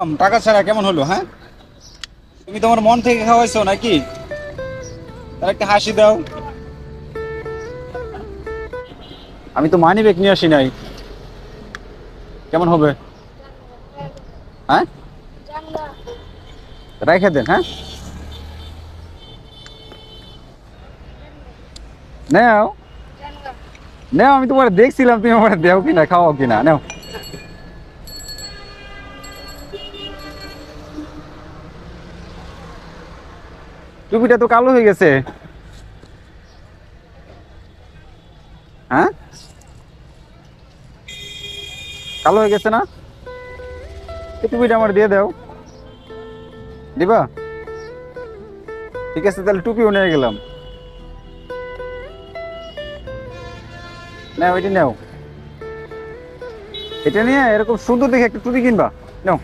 টাকা ছাড়া কেমন হলো? হ্যাঁ, তুমি তোমার মন থেকে খাওয়াইছো নাকি? তার একটা হাসি দাও। আমি তো মানি ব্যাগ নিয়ে আসি নাই। কেমন হবে? হ্যাঁ, রেখে দেন। হ্যাঁ, নেও নেও, আমি তোমার দেখছিলাম তুমি আমার দেও কিনা, খাওয়াও কিনা। নেও। টুপিটা তো কালো হয়ে গেছে। হ্যাঁ, কালো হয়ে গেছে না? এই টুপিটা আমার দিয়ে দাও। দিবা? ঠিক আছে, তাহলে টুপিও নিয়ে গেলাম। নাও, এটা নাও। এটা নিয়ে এরকম সুন্দর দেখে একটা টুপি কিনবা। নাও।